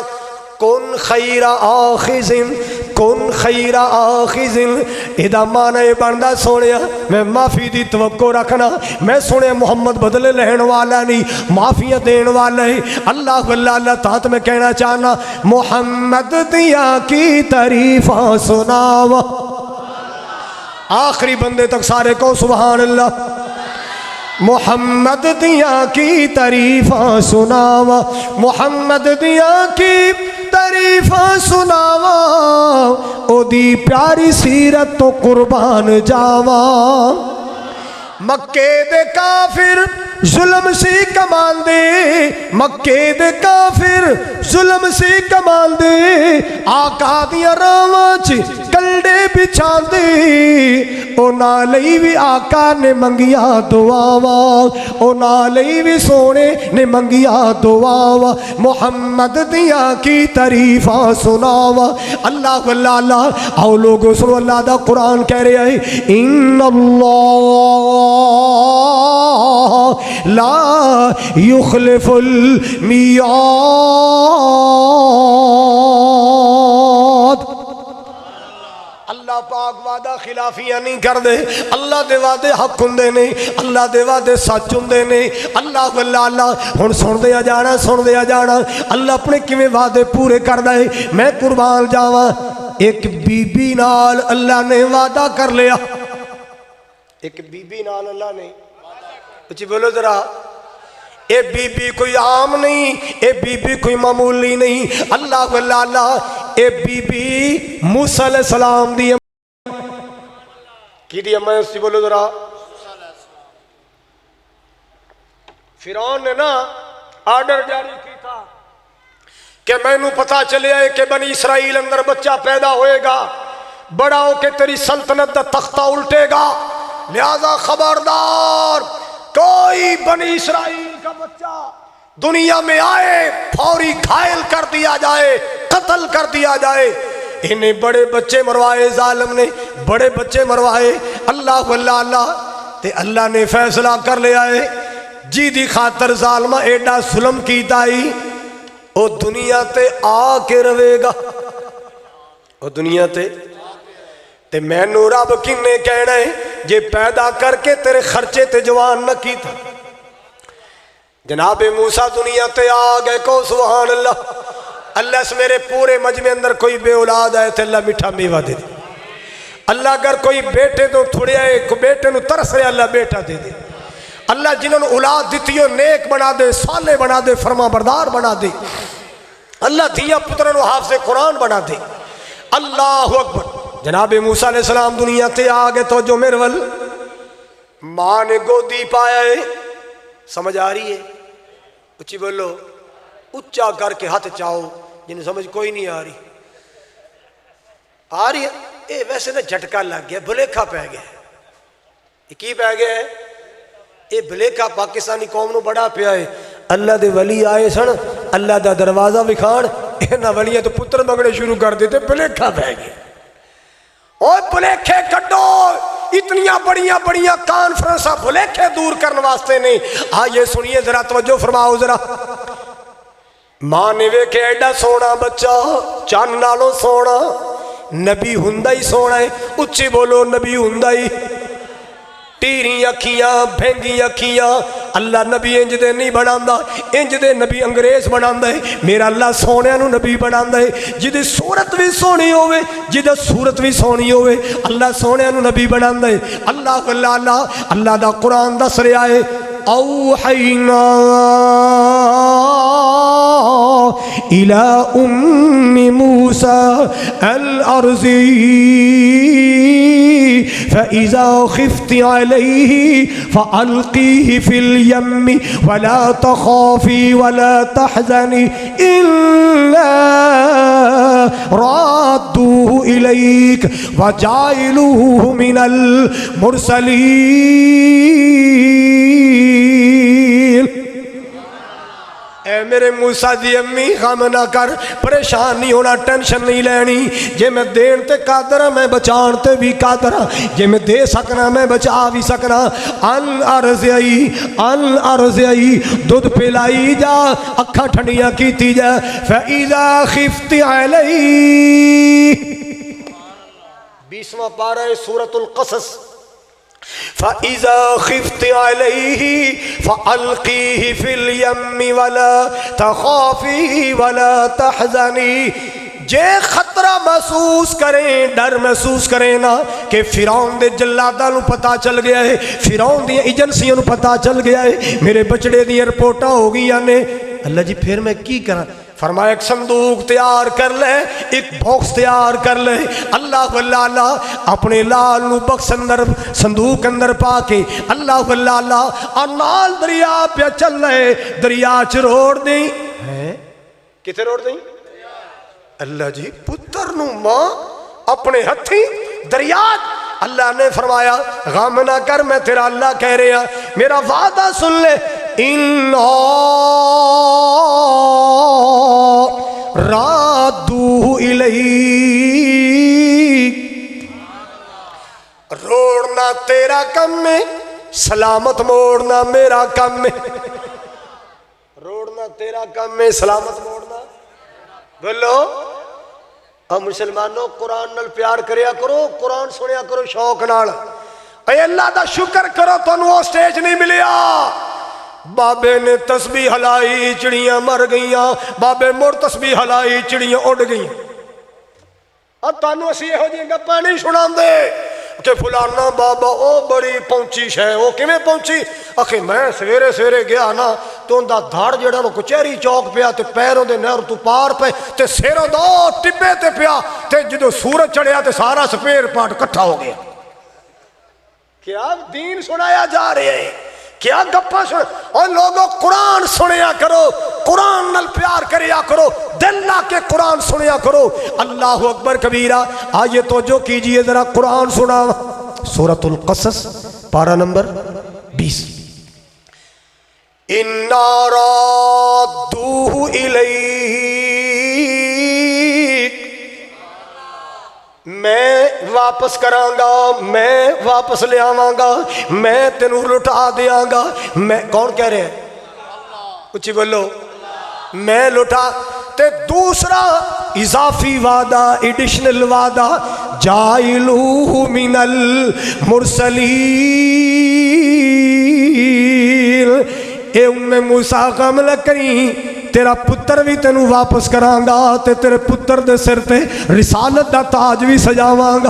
کن خیر آخذن، کن خیر آخذن، ادا معنی بندہ سونیا میں معافی دی توقع رکھنا، میں سنے محمد بدلے لہن والا نہیں معافیاں دین والا ہے، اللہ اللہ اللہ تحت میں کہنا چاہنا محمد دیا کی تعریفاں سناوا، آخری بندے تک سارے کو سبحان اللہ، محمد دیا کی تعریفاں سناوا، محمد دیا کی تعریفاں سناوا، او دی پیاری سیرت تو قربان جاوا، مکے دے کافر ظلم سی کمان دے، مکے دے کافر ظلم سی کمان دے، آقا دیا راوانچ کلڈے بچھان دے، او نالئی بھی آقا نے منگیا دعاوا، او نالئی بھی سونے نے منگیا دعاوا، محمد دیا کی تعریفاں سناوا، اللہ اللہ اللہ۔ آؤ لوگو سنو اللہ دا قرآن کہہ رہے ہیں ان اللہ لا یخلف المیعاد، اللہ پاک وعدہ خلافیاں نہیں کر دے، اللہ دے وعدے حق ہندے نہیں، اللہ دے وعدے سچ ہندے نہیں، اللہ اللہ اللہ۔ ہن سن دیا جانا، سن دیا جانا، اللہ اپنے کیویں وعدے پورے کر دے، میں قربان جاواں۔ ایک بی بی نال اللہ نے وعدہ کر لیا، ایک بی بی نال اللہ نے، اچھی بولو ذرا، اے بی بی کوئی عام نہیں، اے بی بی کوئی معمولی نہیں، اللہ اللہ اللہ۔ اے بی بی موسیٰ علیہ السلام دی کی دی اما اسی بولو ذرا، فرعون نے نا آرڈر جاری کی تھا کہ میں نو پتا چلے آئے کہ بنی اسرائیل اندر بچہ پیدا ہوئے گا، بڑا ہو کے تیری سلطنت دا تختہ الٹے گا، لہذا خبردار کوئی بنی اسرائیل کا بچہ دنیا میں آئے فوری گھائل کر دیا جائے، قتل کر دیا جائے۔ انہیں بڑے بچے مروائے، ظالم نے بڑے بچے مروائے، اللہ اللہ اللہ۔ تے اللہ نے فیصلہ کر لیا ہے جی دی خاطر ظالمہ ایڈا ظلم کی تائی، او دنیا تے آ کے روے گا، او دنیا تے میں نو رب کنے کہنا ہے جے پیدا کر کے تیرے خرچے تے جوان نہ کی تھا۔ جناب موسیٰ دنیا تے آ گئے کو سبحان اللہ، اللہ سے میرے پورے مجمع اندر کوئی بے اولاد آئے تھے اللہ میٹھا میوہ دے دے، اللہ اگر کوئی بیٹے تو تھوڑے آئے کو بیٹے نو ترس رہے اللہ بیٹا دے دے اللہ جنہوں نے اولاد دیتی ہو نیک بنا دے صالح بنا دے فرما بردار بنا دے اللہ دیا پترن و حافظ قرآن بنا دے اللہ اکبر جناب موسیٰ علیہ السلام دنیا تے آگے تو جو میرے ول ماں نے گودی پایا ہے سمجھ آ رہی ہے اچھی بولو اچھا کر کے ہاتھ چاہو جنہیں سمجھ کوئی نہیں آ رہی ہے اے ویسے نا جھٹکا لگ گیا بھلیکھا پہ گیا یہ کی پہ گیا ہے اے بھلیکھا پاکستانی قوم نو بڑا پیا ہے اللہ دے ولی آئے سن اللہ دا دروازہ وکھان اینا ولیاں تو پتر منگنے شروع کر دیتے بھلیکھا پہ گیا اوہ بھلیکھے کٹو اتنیاں بڑیاں کانفرنساں بھلیکھے دور کرنے واسطے نہیں آئیے سنیے ذرا توجہ فرماؤ ذرا ماں نے ویکھے ایڈا سونا بچہ چان نالوں سونا نبی ہندائی سونا ہے اچھی بولو نبی ہندائی ٹیری اکھیاں بھینگی اکھیاں اللہ نبی انج دے نہیں بناندہ انج دے نبی انگریز بناندہ ہے میرا اللہ سونے انو نبی بناندہ ہے جدے صورت بھی سونی ہوئے جدے صورت بھی سونی ہوئے اللہ سونے انو نبی بناندہ ہے اللہ دا قرآن دا سرے آئے اوحینا الى ام موسیٰ الارضی فَإِذَا خِفْتِ عَلَيْهِ فَأَلْقِيهِ فِي الْيَمِّ وَلَا تَخَافِي وَلَا تَحْزَنِي إِلَّا رَادُّوهُ إِلَيْكَ وَجَعِلُوهُ مِنَ الْمُرْسَلِينَ اے میرے موسیٰ دی امی غم نہ کر پریشان نہیں ہونا ٹینشن نہیں لینی جے میں دین تے قادر ہاں میں بچان تے بھی قادر ہاں جے میں دے سکنا میں بچا بھی سکنا الارض آئی دودھ پلائی جا اکھا ٹھنڈیاں کیتی جا فَإِذَا خِفْتِ عَلَيْهِ 20واں پارہ سورۃ القصص فَإِذَا خِفْتِ عَلَيْهِ فَأَلْقِيهِ فِي الْيَمِّ وَلَا تَخَافِي وَلَا تَحْزَنِي جے خطرہ محسوس کریں ڈر محسوس کریں نا کہ فرعون دے جلادہ نو پتا چل گیا ہے فرعون دی ایجنسیوں نو پتا چل گیا ہے میرے بچڑے دی رپورٹاں ہو گئی نے اللہ جی پھر میں کی کرا فرمایا ایک صندوق تیار کر لے ایک باکس تیار کر لے اللہ اپنے لال نو بکس اندر صندوق اندر پا کے اللہ انال دریا پہ چل لے دریا چ روڑ دیں کتے روڑ دیں اللہ جی پتر نو ماں اپنے ہتھی دریا اللہ نے فرمایا غم نہ کر میں تیرا اللہ کہہ رہا میرا وعدہ سن لے رادو الیک روڑنا تیرا کم میں سلامت موڑنا میرا کم میں روڑنا تیرا کم میں سلامت موڑنا بولو ہم مسلمانوں قرآن نال پیار کریا کرو قرآن سنیا کرو شوق نال اے اللہ دا شکر کرو تو وہ سٹیج نہیں ملیا بابے نے تسبیح ہلائی چڑیاں مر گئیاں بابے مڑ تسبیح ہلائی چڑیاں اڑ گئیاں اب تانوں اسی ہو جی گپاں نہیں سنا دے کہ فلانا بابا او بڑی پہنچی شے او کیویں پہنچی اکھے میں سویرے سویرے گیا نا تو ان دا دھاڑ جڑا نو کچہری چوک پیا تے پیروں دے نہر تو پار پے تے سیروں دو ٹبے تے پیا تے جدو سورج چڑھیا تے سارا سپیر پاٹ کٹھا ہو گیا کیا دین سنایا جا رہے ہیں کیا گپا سن اور لوگوں قرآن سنیا کرو قرآن نال پیار کریا کرو دل لا کے قرآن سنیا کرو اللہ اکبر کبیرہ آئیے توجہ کیجئے ذرا قرآن سنا سورۃ القصص پارہ نمبر 20 اِنَّا رَادُّوهُ إِلَيْكَ میں واپس کراں گا میں واپس لے آواں گا میں تینوں لٹا دیاں گا میں کون کہہ رہے ہیں کچھ بولو میں لٹا تے دوسرا اضافی وعدہ ایڈیشنل وعدہ جائلوہ من المرسلین اے ام موسیٰ غم نہ کریں تیرا پتر بھی تینوں واپس کراں گا تے تیرے پتر دے سر تے رسالت دا تاج بھی سجاواں گا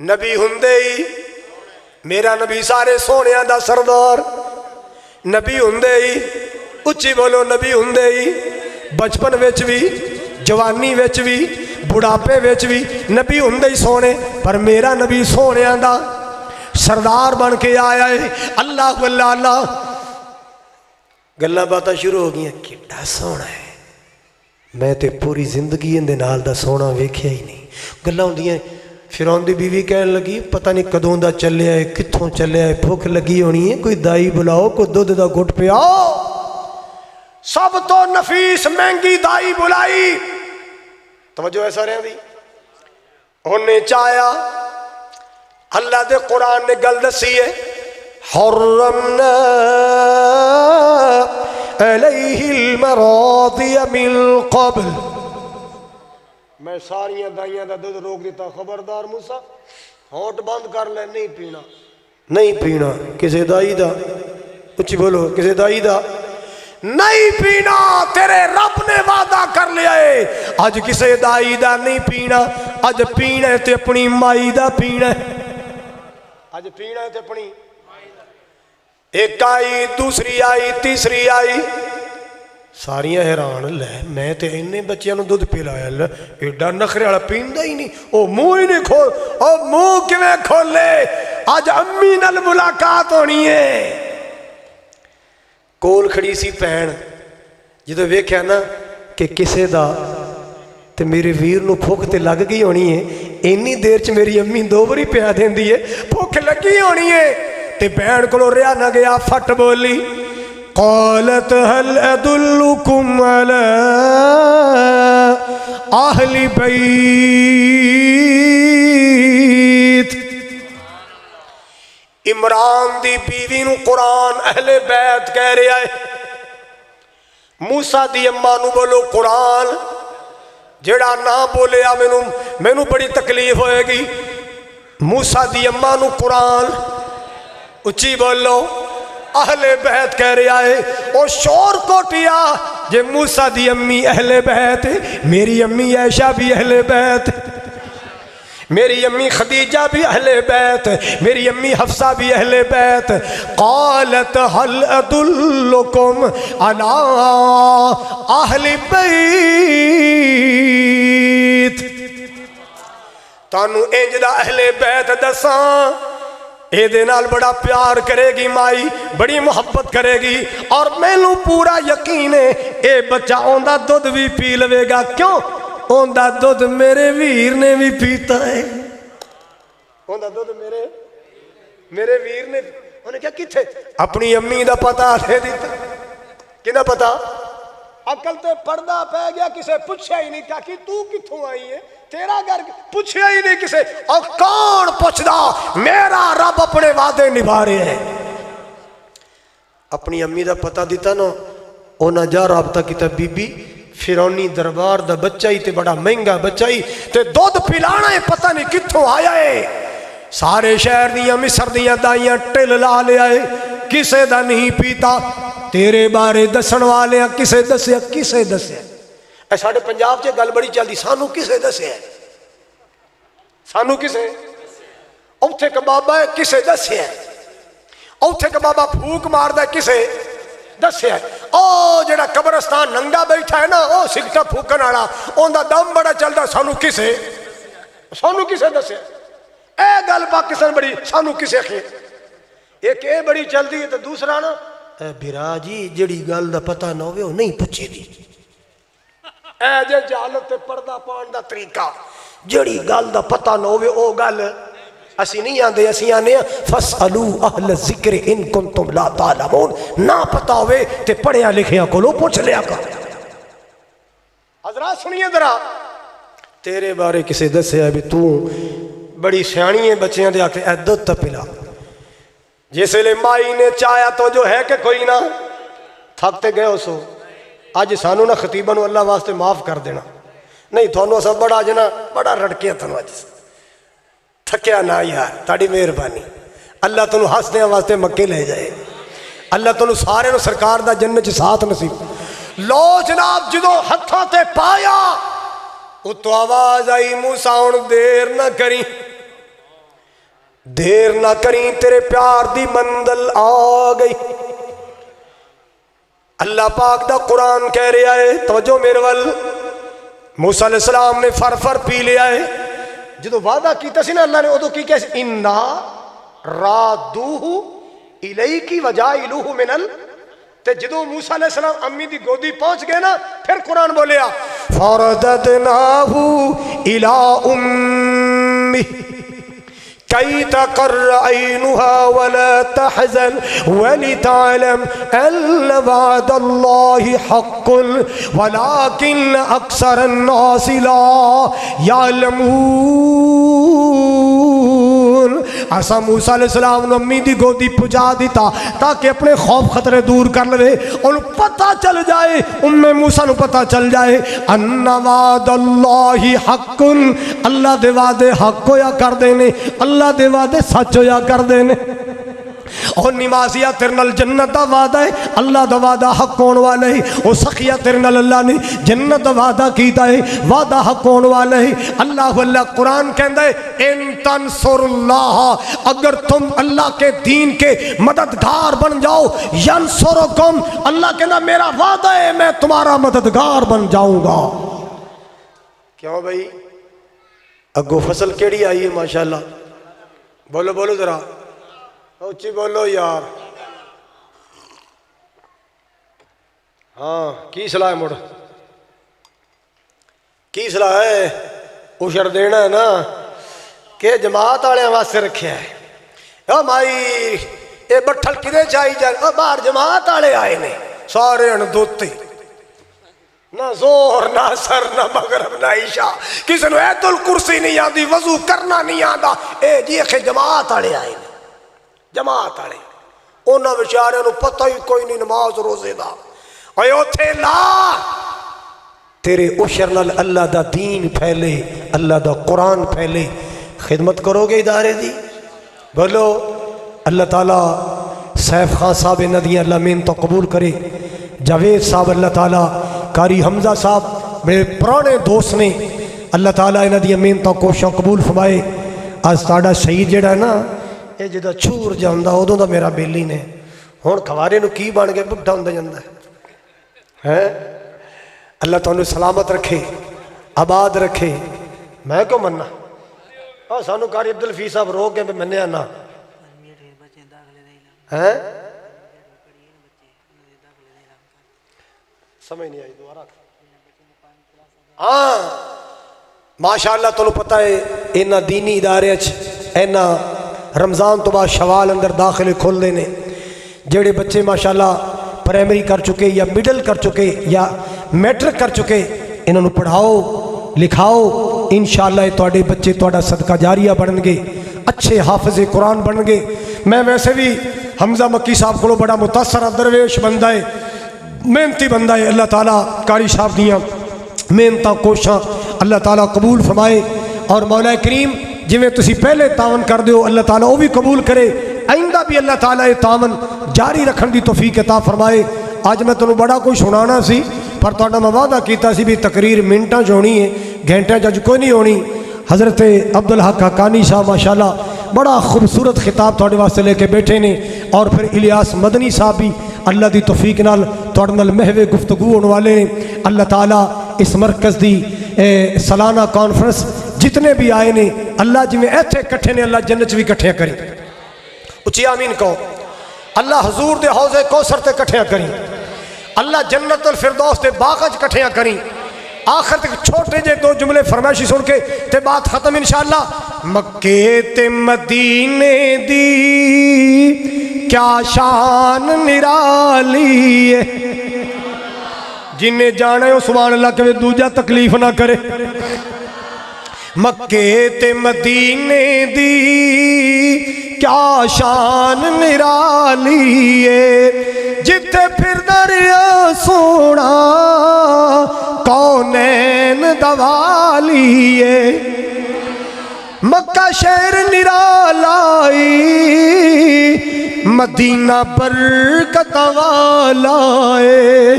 نبی ہوندے ہی میرا نبی سارے سونیاں دا سردار، نبی ہوندے ہی اچھی بولو نبی ہوندے ہی بچپن وچ بھی جوانی وچ بھی بڑھاپے وچ بھی نبی ہوندے ہی سونے، پر میرا نبی سونیاں دا سردار بن کے آیا ہے۔ اللہ اللہ اللہ گلاں باتاں شروع ہو گئی، کیڈا سونا ہے، میں تے پوری زندگی اندے نال دا سونا ویکھیا ہی نہیں۔ گلاں ہوندیاں فرعون دی بیوی کہن لگی پتہ نہیں کدوں دا چلیا ہے، کتھوں چلیا ہے، بھوک لگی ہونی ہے، کوئی دائی بلاؤ، کوئی دودھ دا گھٹ پیاؤ۔ سب تو نفیس مہنگی دائی بلائی، توجہ ہے سارے دی، انہیں چاہیا اللہ دے قرآن نے گل دسی ہے، حرمنا علیہ المراضی من قبل، میں ساریاں دائیاں دا دودھ روک دیتا، خبردار موسیٰ ہونٹ بند کر لے، نہیں پینا، نہیں پینا کسے دائی دا، اچھی بولو کسے دائی دا نہیں پینا، تیرے رب نے وعدہ کر لیا ہے، آج کسے دائی دا نہیں پینا، آج پینا ہے تے اپنی مائی دا پینا ہے، آج پینا ہے تے اپنی، ایک آئی دوسری آئی تیسری آئی، ساریاں حیران، لے میں تے انہیں بچیاں نو دودھ پلایا، لے ایڈا نخرے والا پیندا ہی نہیں، او منہ ہی نہیں کھول، او منہ کیویں کھولے، آج امی نال ملاقات ہونی ہے۔ کول کھڑی سی بھین، جدوں ویکھیا نا کہ کسے دا تے میرے ویر نو بھوک تے لگ گئی ہونی ہے، اینی دیر چ میری امی دو باری پیا دیندی ہے، بھوک لگی ہونی ہے، تے بھین کولوں رہیا نہ گیا، پھٹ بولی، قالت هل ادلکم علی اہل بیت۔ عمران دی بیوی نو قرآن اہل بیت کہہ رہا ہے، موسیٰ دی اماں نو بولو قرآن، جڑا نہ بولیا مینوں بڑی تکلیف ہوئے گی، موسیٰ دی اماں نو قرآن اچھی بولو اہل بیت کہہ رہا ہے، او شور کوٹیا جے موسیٰ دی امی اہل بیت، میری امی عائشہ بھی اہل بیت، میری امی خدیجہ بھی اہل بیت، میری امی حفصہ بھی اہل بیت۔ قالت هل ادلکم علی اہل بیت، تانوں انج دا اہل بیت دساں، اے دے نال بڑا پیار کرے گی مائی، بڑی محبت کرے گی، اور مینوں پورا یقین ہے اے بچہ اوندا دودھ بھی پی لوے گا، کیوں؟ اوندا دودھ میرے ویر نے بھی پیتا ہے، اوندا دودھ میرے ویر نے، انہیں کیا کتھے اپنی امی دا پتہ دے دیتا، کنا پتہ؟ عقل تے پردہ پہ گیا، کسے پوچھا ہی نہیں کہ تو کتھوں آئی ہے، تیرا گھر پوچھا ہی نہیں کسے، اور کون پوچھدا؟ میرا رب اپنے وعدے نبھا رہے ہیں۔ اپنی امی دا پتہ دیتا نا، اونا جا رابطہ کیتا، بی بی فرعونی دربار دا بچہ ہی تے بڑا مہنگا بچہ ہی تے دودھ پلانا ہے، پتہ نہیں کتھوں آیا ہے، سارے شہر دیاں مصر دیاں دائیاں ٹل لا لے آئے، کسے دا نہیں پیتا، تیرے بارے دسن والے کسے دسیا، کسے دسیا؟ اے ساڑھے پنجاب چے گل بڑی چلدی، سانو کسے دسیا ہے، سانو کسے؟ اوتھے کبابا ہے کسے دسیا ہے، اوتھے کبابا پھوک مار دا کسے دسیا ہے، او جڑا قبرستان ننگا بیٹھا ہے نا، او سگٹا پھوکن والا، اوندا دم بڑا چلدا، سانو کسے دسیا؟ اے گل پاکستان بڑی سانو کسے کھے، ایک اے بڑی چلدی ہے تو دوسرا نا اے بھرا جی جڑی گل دا پتہ نہ ہوئے وہ نہیں پوچھی دی، اے جے جہالت تے پردہ پان دا طریقہ، جڑی گل دا پتہ نہ ہوئے او گل اسی نہیں آندے، اسی آنے فَاسْأَلُوا أَهْلَ الذِّكْرِ إِن كُنتُمْ لَا تَعْلَمُونَ، نہ پتہ ہوئے تے پڑھیا لکھیا کو لو پوچھ لیا کر۔ حضرات سنیے ذرا، تیرے بارے کسے دسیا بھی تو بڑی سیانی ہے، بچیاں دے آکے اے دودھ تا پلا، جس لئے مائی نے چاہیا تو جو ہے کہ کوئی نہ تھکتے گئے ہو سو، آج سانو نہ خطیبہ نو اللہ واسطے معاف کر دینا، نہیں تھانو سب بڑا جنا بڑا رڑکیا تھانو آج تھکیا نہ یار، تاڑی مہربانی، اللہ تنو ہس دیا واسطے مکے لے جائے، اللہ تنو سارے نو سرکار دا جنت ساتھ نصیب۔ لو جناب جدو ہتھاں تے پایا اتو آواز آئی، موسیٰ ہن دیر نہ کری، دیر نہ کریں تیرے پیار دی منزل آ گئی. اللہ پاک دا قرآن کہہ رہا ہے توجہ میرے ول. موسیٰ علیہ السلام نے فر پی لیا ہے. جدو وعدہ کیتا سی نا اللہ نے ادو کی کہے انا رادوہ الیکی وجائلوہ من تے جدو موسیٰ علیہ السلام امی دی گودی پہنچ گئے نا پھر قرآن بولیا فرددناہ الی امی كي تقر عينها ولا تحزن ولتعلم أن وعد الله حق ولكن أكثر الناس لا يعلمون. ایسا موسیٰ علیہ السلام نے امی دی گودی پجا دیتا تاکہ اپنے خوف خطرے دور کر لے اور پتہ چل جائے ام موسیٰ نو پتہ چل جائے ان وعد اللہ حق اللہ دے وعدے حق ہویا کر دینے اللہ دے وعدے سچ ہویا کر دینے. اور نمازیہ تیرے نال جنت دا وعدہ ہے اللہ دا وعدہ حق ہون والا ہے. او سخیہ تیرے نال اللہ نے جنت دا وعدہ کیتا ہے وعدہ حق ہون والا ہے. اللہ قرآن کہندا ہے ان تنصر اللہ اگر تم اللہ کے دین کے مددگار بن جاؤ ینصرکم اللہ کہنا میرا وعدہ ہے میں تمہارا مددگار بن جاؤں گا. کیوں بھائی اگو فصل کیڑی آئی ہے ماشاءاللہ بولو بولو ذرا اچھی بولو یار. ہاں کی صلاح ہے مڑ کی صلاح ہے اشر دینا ہے نا کہ جماعت والے واسطے رکھے ہے. او مائی یہ بٹھل کدے چاہی جائے باہر جماعت والے آئے نے سارے اندوتے نہ زور نہ سر نہ مغرب نہ عشاء کسی نے ایت الکرسی نہیں آتی وضو کرنا نہیں آتا اے جی کہ جماعت والے آئے نے جماعت والے انہاں بیچاریاں نو پتہ ہی کوئی نہیں نماز روزے دا. اے اوتھے لا تیرے عشر نال اللہ دا دین پھیلے اللہ دا قرآن پھیلے. خدمت کرو گے ادارے دی بولو. اللہ تعالیٰ سیف خان صاحب ندیاں اللہ محنتوں قبول کرے. جاوید صاحب اللہ تعالیٰ قاری حمزہ صاحب میرے پرانے دوست نے اللہ تعالیٰ ندیاں محنتوں کوششوں قبول فرمائے. آج ساڈا شہید جڑا ہے نا یہ جدا چھور جاندہ ادوں دا میرا بیلی نے ہون کھوارے نو کی بن کے بڈھا ہوندا جاندا ہے. اللہ تعالیٰ سلامت رکھے آباد رکھے. میں کیوں مننا سانو قاری عبدالفی صاحب رو کے مننے آنا ہے سمجھ نہیں آئی دوبارہ. ہاں ماشاءاللہ تمہیں پتہ ہے اینا دینی ادارے اینا رمضان تو بعد شوال اندر داخلے کھول دینے جڑے بچے ماشاءاللہ پرائمری کر چکے یا مڈل کر چکے یا میٹرک کر چکے انہوں پڑھاؤ لکھاؤ انشاءاللہ تواڈے بچے تواڈا صدقہ جاریہ بنن گے اچھے حافظ قرآن بنن گے. میں ویسے بھی حمزہ مکی صاحب کو بڑا متاثرہ درویش بندہ ہے محنتی بندہ ہے. اللہ تعالیٰ قاری صاحب دیاں محنتاں کوشاں اللہ تعالیٰ قبول فرمائے اور مولا کریم جویں تسی پہلے تعاون کر دیو اللہ تعالیٰ وہ بھی قبول کرے آئندہ بھی اللہ تعالیٰ یہ تعاون جاری رکھن دی توفیق عطا فرمائے. آج میں تنوں بڑا کوئی سنانا سی پر تہاڈا میں وعدہ کیتا سی بھی تقریر منٹاں چ ہونی ہے گھنٹے چ کوئی نہیں ہونی. حضرت عبدالحق حقانی صاحب ماشاءاللہ بڑا خوبصورت خطاب تھوڑے واسطے لے کے بیٹھے نے اور پھر الیاس مدنی صاحب بھی اللہ دی توفیق نال تھوڑے نال محو گفتگو ہونے والے نے. اللہ تعالیٰ اس مرکز دی سالانہ کانفرنس جتنے بھی آئے نے اللہ جی میں ایتھے کٹھے نے اللہ جنت بھی کٹھے کریں. اچھی آمین کہو. اللہ حضور دے حوض کوثر تے کٹھے کریں. اللہ جنت الفردوس دے باغ کٹھے کریں. آخر تک چھوٹے جے دو جملے فرمائشی سن کے تے بات ختم انشاءاللہ. مکے تے مدینے دی کیا شان نرالی ہے جنہیں جانے ہو سبحان اللہ کہ دوجہ تکلیف نہ کرے. مکے تے مدینے دی کیا شان نرالی ہے جتے پھر دریا سونا کونین دوالی ہے. مکہ شہر نرالائی مدینہ برکت والا ہے.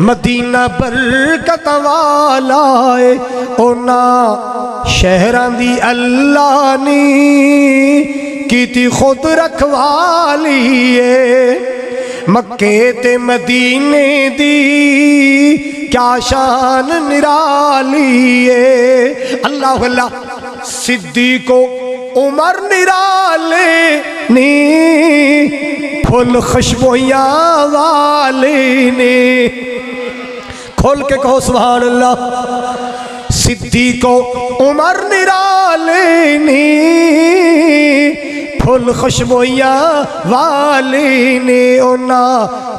مدینہ برکت والا ہے اونا شہراں دی اللہ نے کیتی خود رکھوالی ہے مکے تے مدینے دی کیا شان نرالی ہے اللہ اللہ صدیق و عمر نرالے نے پھول خوشبویاں والے نے کھول کے کہو سبحان اللہ صدیق و عمر نرالے نے پھول خوشبویاں والے نے اونا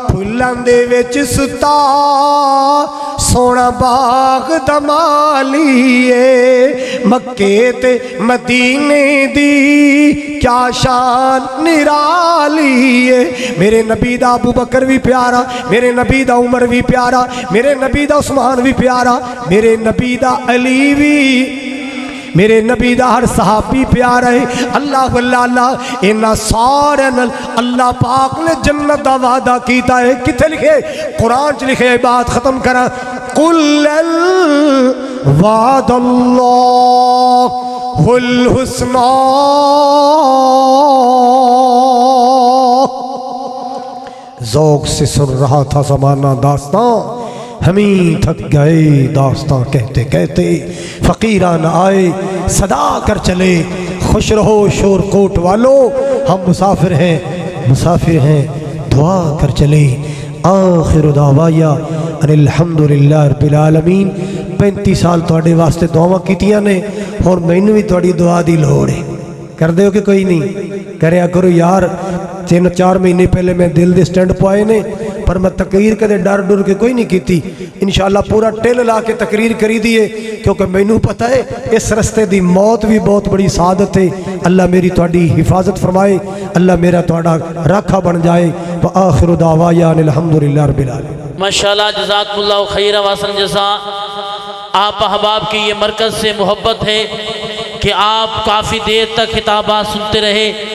پھولاں دے وچ ستا سونا باغ دمالیے مکے تے مدینے دی کیا شان نرالیے میرے نبی دا ابو بکر بھی پیارا میرے نبی دا عمر بھی پیارا میرے نبی دا عثمان بھی پیارا میرے نبی دا علی بھی میرے نبی دا ہر صحابی پیارا ہے اللہ اللہ انہا سارے اللہ پاک نے جنت دا وعدہ کیتا ہے کتے لکھے قرآن چ لکھے بات ختم کرا قل وعد اللہ الحسنى ذوق سے سن رہا تھا زمانہ داستان ہمیں تھک گئے داستان کہتے کہتے فقیران آئے صدا کر چلے خوش رہو شور کوٹ والو ہم مسافر ہیں دعا کر چلے آخر دعوایا ان الحمدللہ رب العالمین 35 سال توڑے واسطے دعاواں کیتیاں نے اور میں نے بھی توڑی دعا دی لوڑ ہے کر دے ہو کہ کوئی نہیں کریا کرو یار 3-4 مہینے پہلے میں دل دے سٹینڈ پوائے نے پر میں تقریر کدے ڈر ڈر کے کوئی نہیں کیتی انشاءاللہ پورا ٹیل لا کے تقریر کری دیئے کیونکہ میں نے پتہ ہے اس رستے دی موت بھی بہت بڑی سعادت ہے اللہ میری توڑی حفاظت فرمائے اللہ میرا توڑا رکھا بن جائے وآخر دعوایا الحمدللہ رب العالمین ماشاءاللہ جزاکم اللہ خیر واسن جزا آپ احباب کی یہ مرکز سے محبت ہے کہ آپ کافی دیر تک خطابات سنتے رہے